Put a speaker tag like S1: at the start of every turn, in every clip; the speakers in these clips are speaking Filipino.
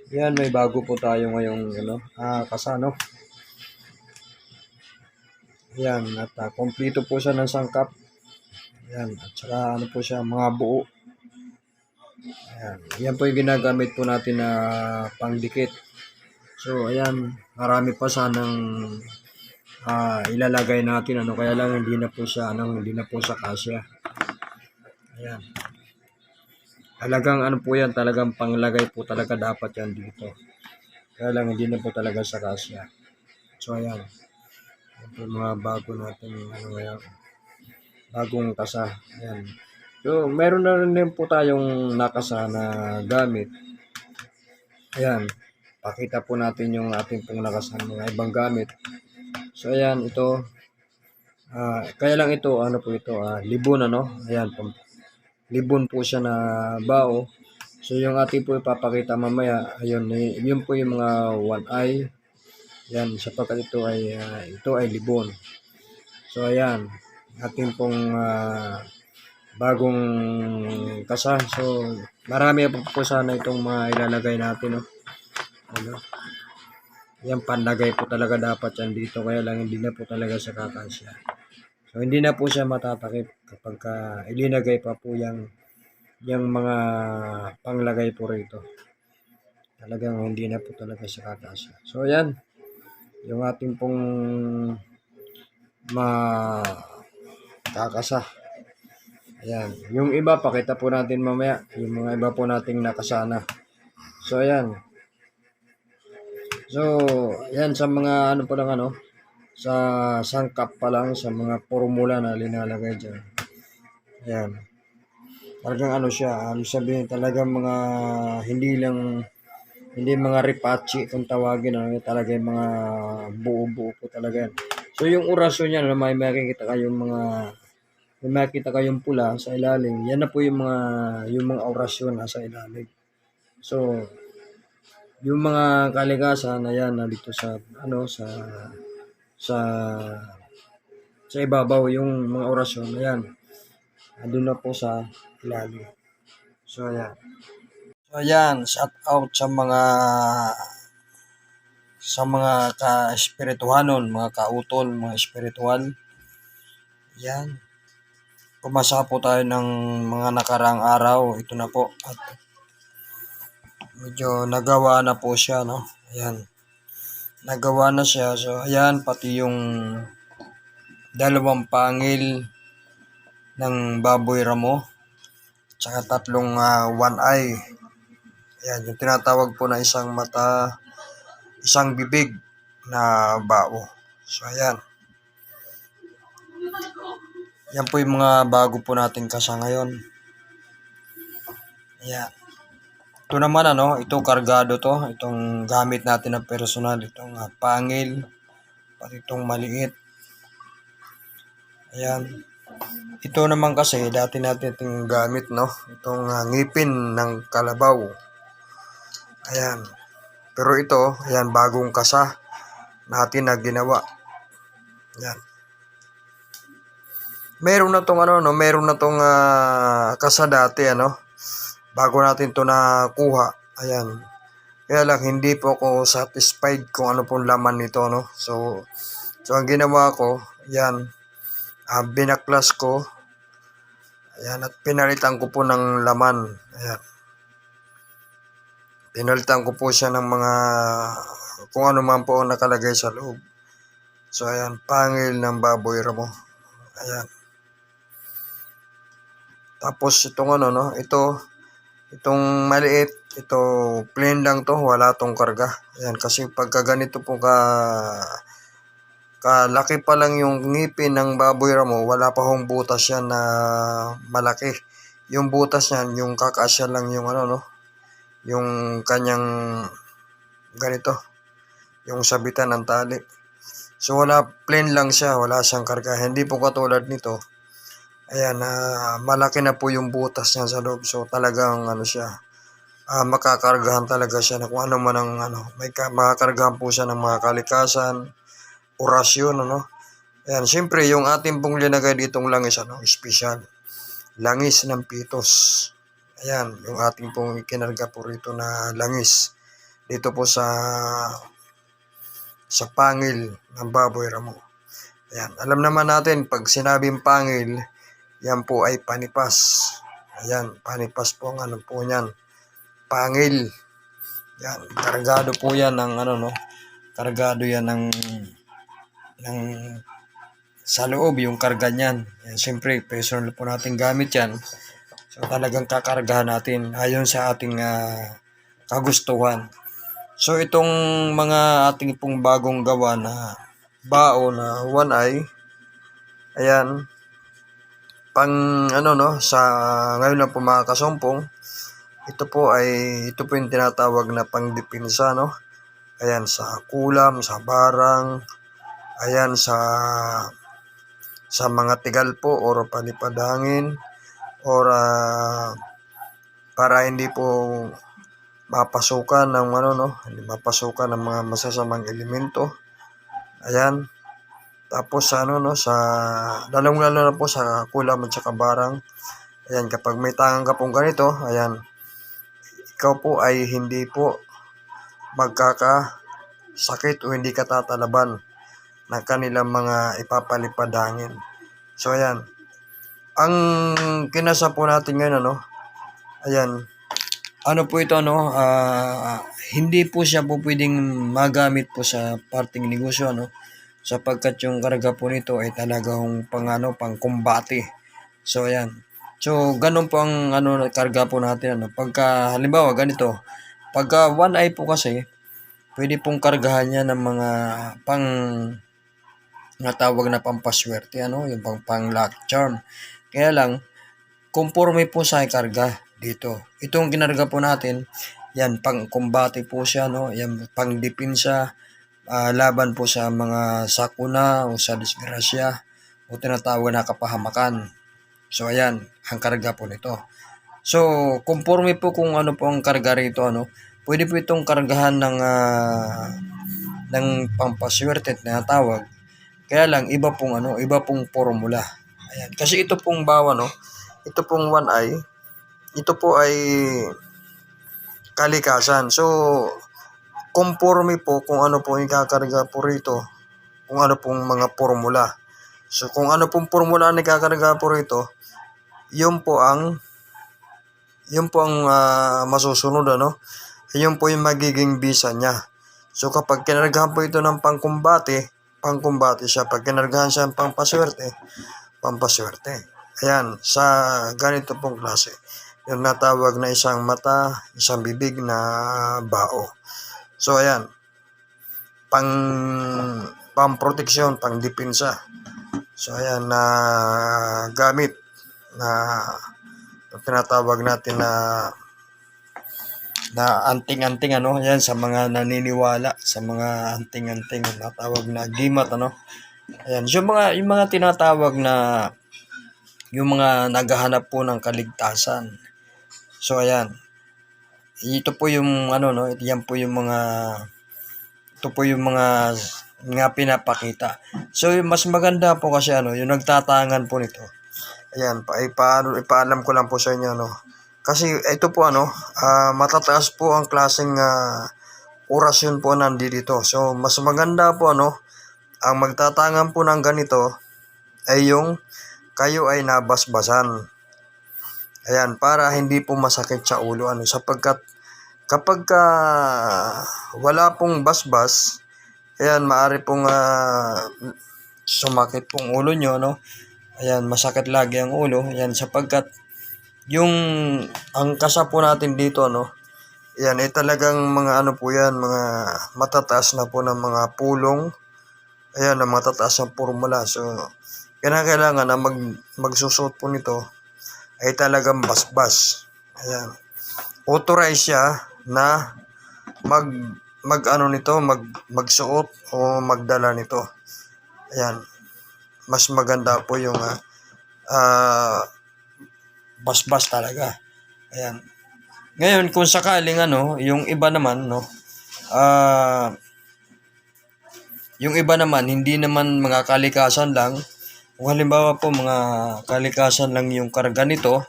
S1: Yan, may bago po tayo ngayong kasano. Yan, at kompleto po siya ng sangkap. Yan, at saka ano po siya, mga buo. Ayan, yan po yung ginagamit po natin na pangdikit. So, ayan, marami pa sanang ilalagay natin, kaya lang hindi na po siya, hindi na po siya kasya. Ayan. Talagang po yan, talagang panglagay po talaga dapat yan dito. Kaya lang hindi na po talaga sa kasya. So, ayan. Ito mga bago natin, ngayon. Bagong kasa. Ayan. So, meron na rin po tayong nakasa na gamit. Ayan. Pakita po natin yung ating pong nakasan mga ibang gamit. So, ayan. Ito. Kaya lang ito, po ito, libon, Ayan. Libon po siya na bao. So, yung ating po ipapakita mamaya, ayun, yun po yung mga one eye. Yan, sapagkat ito ay libon. So, ayan, ating pong bagong kasa. So, marami po sana itong mga ilalagay natin, Yan, panlagay po talaga dapat yan dito. Kaya lang hindi na po talaga sa kakasya. So, hindi na po siya matatakip kapag ilinagay pa po yung mga panglagay po rito. Talagang hindi na po talaga siya kakasya. So, ayan. Yung ating pong makakasa. Ayan. Yung iba, pakita po natin mamaya. Yung mga iba po nating nakasana. So, ayan. So, ayan sa mga po lang sa sangkap pa lang, sa mga formula na linalagay dyan. Ayan. Talagang siya, sabihin talagang mga hindi mga repachi kung tawagin, talaga yung mga buo-buo po talaga yan. So, yung orasyon niya, may makikita kayong pula sa ilalim. Yan na po yung mga orasyon nasa ilalim. So, yung mga kalikasan na yan dito sa sa ibabaw, yung mga orasyon ayan, andun na po sa ilalim. So, ayan. So, ayan, shout out sa mga ka-espirituhanon, mga kautol, mga espiritual. Yan. Pumasa po tayo ng mga nakarang araw. Ito na po. At medyo nagawa na po siya, Ayan. Nagawa na siya. So, ayan, pati yung dalawang pangil ng baboy ramo. Tsaka tatlong one eye. Ayan, yung tinatawag po na isang mata, isang bibig na bao. So, ayan. Yan po yung mga bago po nating kasa ngayon. Ayan. Ito naman, ito kargado to. Itong gamit natin na personal. Itong pangil. Pati itong maliit. Ayan. Ito naman kasi, dati natin itong gamit, Itong ngipin ng kalabaw. Ayan. Pero ito, ayan, bagong kasa natin na ginawa. Ayan. Meron na tong meron na tong kasa dati, bago natin to nakuha. Ayan. Kaya lang, hindi po ako satisfied kung ano pong laman nito, So ang ginawa ko, ayan, binaklas ko. Ayan, at pinalitan ko po ng laman. Ayan. Pinalitan ko po siya ng mga kung ano man po ang nakalagay sa loob. So, ayan, pangil ng baboy ramo. Ayan. Tapos itong itong maliit, ito plain lang to, wala tong karga. Ayan, kasi pagka ganito po kalaki pa lang yung ngipin ng baboy ramo, wala pa hong butas yan na malaki. Yung butas niyan, yung kakasya lang yung yung kanyang ganito, yung sabitan ng tali. So, plain lang siya, wala siyang karga. Hindi po katulad nito. Ayan, malaki na po yung butas niya sa loob. So, talagang siya, makakargahan talaga siya na kung ano man ang makakargahan po siya ng mga kalikasan, orasyon, Ayan, siyempre, yung ating pong linagay ditong langis, special. Langis ng pitos. Ayan, yung ating pong kinarga po rito na langis. dito po sa pangil ng baboy ramo. Ayan, alam naman natin pag sinabing pangil, yan po ay panipas. Ayan, panipas po ang ano po niyan. Pangil. Yan, kargado po yan ng ano no. Kargado yan ng sa loob yung karga niyan. Yan, siyempre, personal po natin gamit yan. So talagang kakargahan natin ayon sa ating kagustuhan. So itong mga ating pong bagong gawa na bao na one eye, ayan, pang ano no, sa ngayon na po mga kasumpong, ito po yung tinatawag na pangdepensa no. Ayan, sa kulam, sa barang, ayan, sa mga tigal po or palipadangin or para hindi po mapasukan ng ano no, hindi mapasukan ng mga masasamang elemento. Ayan. Tapos sa ano no, sa lalong-lalo na po sa kulam at saka barang. Ayan, kapag may tangang ka pong ganito, ayan, ikaw po ay hindi po magkakasakit o hindi ka tatalaban ng kanilang mga ipapalipadangin. So ayan, ang kinasa po natin ngayon ano, ayan, ano po ito ano, hindi po siya po pwedeng magamit po sa parting negosyo ano, sapagkat yung karga po nito ay talagang pangkumbate. So ayan. So ganun po ang ano karga po natin ano. Pagka halimbawa ganito, pagka one eye po kasi, pwede pong kargahan niya ng mga natawag na pampaswerte ano, yung pang luck charm. Kaya lang conforme po sa karga dito. Itong kinarga po natin, yan pangkumbate po siya no, yan pangdepensa laban po sa mga sakuna o sa disgrasya o tinatawag na kapahamakan. So ayan, ang karga po nito. So, conforme po kung ano po ang karga rito ano, pwede po itong kargahan ng pampaswerte na tawag. Kaya lang iba pong formula. Ayan, kasi ito pong bawa no, ito pong one eye, ito po ay kalikasan. So, conforme po kung ano po yung kakarga po rito, kung ano pong mga formula. So, kung ano pong formula ang kakarga po rito, yun po ang masusunod ano. Yun po yung magiging bisa niya. So, kapag kinargahan po ito ng pangkumbate siya. Pag kinargahan siya ng pampaswerte. Ayan, sa ganito pong klase. Yung natawag na isang mata, isang bibig na bao. So, ayan. Pamproteksyon, pangdepensa. So, ayan, na gamit na tinatawag natin na anting-anting ano, yan sa mga naniniwala sa mga anting-anting na tawag na gimat ano. Ayan, yung mga tinatawag na yung mga naghahanap po ng kaligtasan. So ayan. Ito po yung ano no, ito po yung mga pinapakita. So mas maganda po kasi ano, yung nagtatangan po nito. Ayan, ipaalam ko lang po sa inyo no. Kasi ito po ano, matataas po ang klaseng orasyon po nandito. So mas maganda po ano, ang magtatangan po ng ganito ay yung kayo ay nabasbasan. Ayan, para hindi po masakit sa ulo ano, sapagkat kapag wala pong basbas, ayan, maaari pong sumakit pong ulo nyo no. Ayan, masakit lagi ang ulo. Ayan, sapagkat ang kasa po natin dito ano, yan ay talagang mga ano po yan, mga matataas na po ng mga pulong. Ayan, na matataas ang formula. So, kailangan na magsusot po nito ay talagang basbas. Ayan. Authorize siya na magsuot o magdala nito. Ayan. Mas maganda po yung basbas talaga. Ayan. Ngayon, kung sakaling ano, yung iba naman hindi naman mga kalikasan lang. Kung halimbawa po mga kalikasan lang yung karga nito,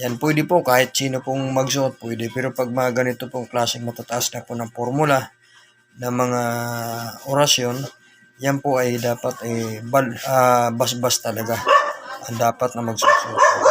S1: Yan, pwede po kahit sino pong magsuot, pwede. Pero pag mga ganito pong klaseng matataas na po ng formula ng mga orasyon, yan po ay dapat basbas talaga ang dapat na magsusuot.